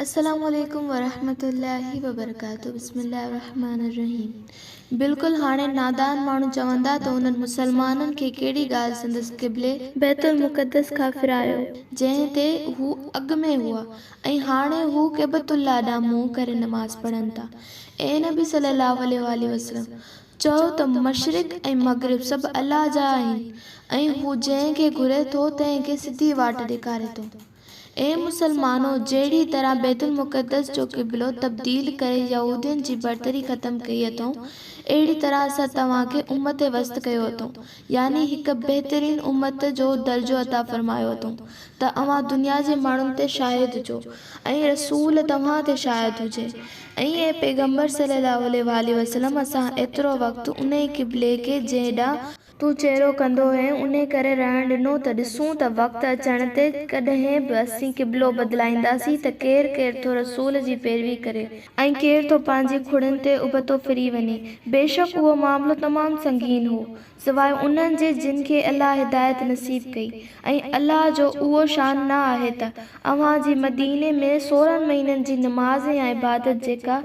अस्सलामुअलैकुम वरहमतुल्लाहि वबरकातुहू। बिस्मिल्लाहिर्रहमानिर्रहीम। बिल्कुलु हाणे नादान माण्हू चवंदा त उन्हनि मुसलमाननि खे कहिड़ी ॻाल्हि संदसि क़िबले बैतुल मुक़द्दस खां फिरायो, जंहिं ते हू अॻु में हुआ ऐं हाणे हू क़िबतुल्लाह ॾांहुं मुंहुं करे नमाज़ पढ़नि था। ऐं नबी सल्लल्लाहु अलैहि वसल्लम चयो त मशरिक़ ऐं मग़रिब सभु अल्लाह जा आहिनि ऐं हू जंहिंखे घुरे थो तंहिंखे सिधी वाट ॾेखारे थो। ऐं मुसलमानो, जहिड़ी तरह बैतुल मुक़द्दस जो क़िबलो तब्दील करे यहूदियुनि जी बरतरी ख़त्म कई अथऊं, अहिड़ी तरह असां तव्हांखे उम्मत वस्त कयो अथऊं, यानी हिकु बहितरीन उम्मत जो दर्जो अता फरमायो अथऊं त अव्हां दुनिया जे माण्हुनि ते शाहिद हुजो ऐं रसूल तव्हां ते शाहिद हुजे। ऐं पैगंबर सल्लल्लाहु अलैहि वसल्लम असां एतिरो वक़्तु उन ई क़िबले खे जंहिं ॾांहुं तूं चहिरो कंदो हुएं उन करे रहण ॾिनो त ॾिसूं त वक़्तु अचण ते कॾहिं बि असीं क़िबलो बदिलाईंदासीं त केरु केरु थो रसूल जी पैरवी करे ऐं केरु थो पंहिंजी खुड़ियुनि ते उबतो फिरी वञे। बेशक उहो मामिलो तमामु संगीन हो, सवाइ उन्हनि जे जिन खे अलाह हिदायत नसीब कई। ऐं अलाह जो उहो शान न आहे त अव्हां जी मदीने में 16 महीननि जी नमाज़ या इबादत जेका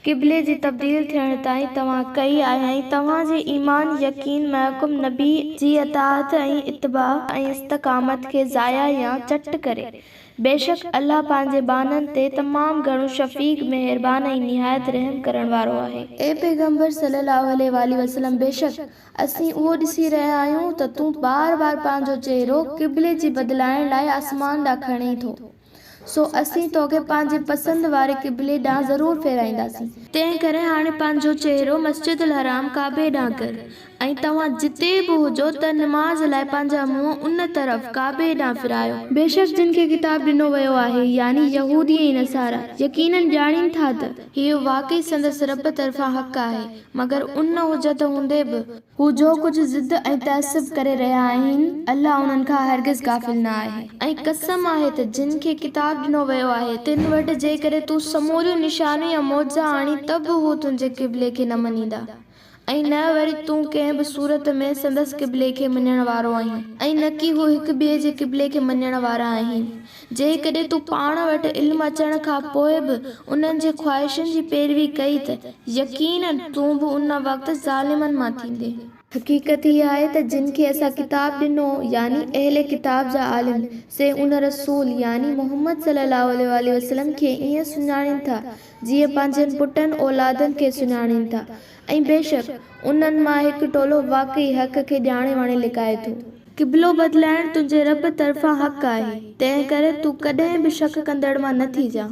क़िबले जी तब्दील थियण ताईं तव्हां कई आहे ऐं तव्हां जे ईमान यकीन महकुम नबी जी अताअत ऐं इत्तिबा ऐं इस्तक़ामत खे ज़ाया या चट करे। बेशक अल्लाह पंहिंजे बाननि ते तमामु घणो शफ़ीक़, मेहरबान ऐं निहायत रहम करण वारो आहे। ए पैगंबर सल्लल्लाहु अलैहि वसल्लम, बेशक असीं उहो ॾिसी रहिया आहियूं त तूं बार बार पंहिंजो चहिरो क़िबले जी बदिलाइण लाइ आसमान ॾांहुं खणे थो, सो असीं तोखे पंहिंजे पसंदि वारे क़िबले ॾांहुं ज़रूरु फेराईंदासीं। तंहिं करे हाणे पंहिंजो चहिरो मस्जिदुल हराम काबे ॾांहुं कर ऐं तव्हां जिते बि हुजो त नमाज़ लाइ पंहिंजा मुंहं उन तरफ़ काबे ॾांहुं फिरायो। बेशक जिन खे किताब ॾिनो वियो आहे, यानी यहूदी ऐं नसारा, यकीनन ॼाणीनि था त हीउ वाक़ई संदसि रब तरफ़ां हक़ आहे, मगर उन हुजत हूंदे बि हू जो कुझु ज़िद ऐं तअस्सुब करे रहिया आहिनि, अल्लाह उन्हनि खां हरगिज़ गाफ़िल न आहे। ऐं कसम आहे त जिन खे किताब ॾिनो वियो आहे तिन वटि जेकॾहिं तूं समूरियूं निशानियूं या मौजा आणी त बि हू तुंहिंजे क़िबले खे न मञींदा, ऐं न वरी तूं कंहिं बि सूरत में संदसि क़िबले खे मञण वारो आहीं, ऐं न कि हू हिक ॿिए जे क़िबले खे मञण वारा आहिनि। जेकॾहिं तूं पाण वटि इल्मु अचण खां पोइ बि उन्हनि जे ख़्वाहिशुनि जी पैरवी कई त यकीनन तूं बि उन वक़्तु ज़ालिमनि मां थींदे। हक़ीक़त हीअ आहे त जिन खे असां किताब ॾिनो, यानी अहले किताब जा आलिम, से उन रसूल यानी मुहम्मद सल्लल्लाहु अलैहि वसल्लम खे ईअं सुञाणीनि था जीअं पंहिंजनि पुटनि औलादनि खे सुञाणीनि था। ऐं बेशक उन्हनि मां हिकु टोलो वाक़ई हक़ खे ॼाणे वाणे लिकाए थो। क़िबलो बदिलाइण तुंहिंजे रब तरफ़ां हक़ आहे, तंहिं करे तूं कॾहिं बि शक कंदड़ मां न थी जा।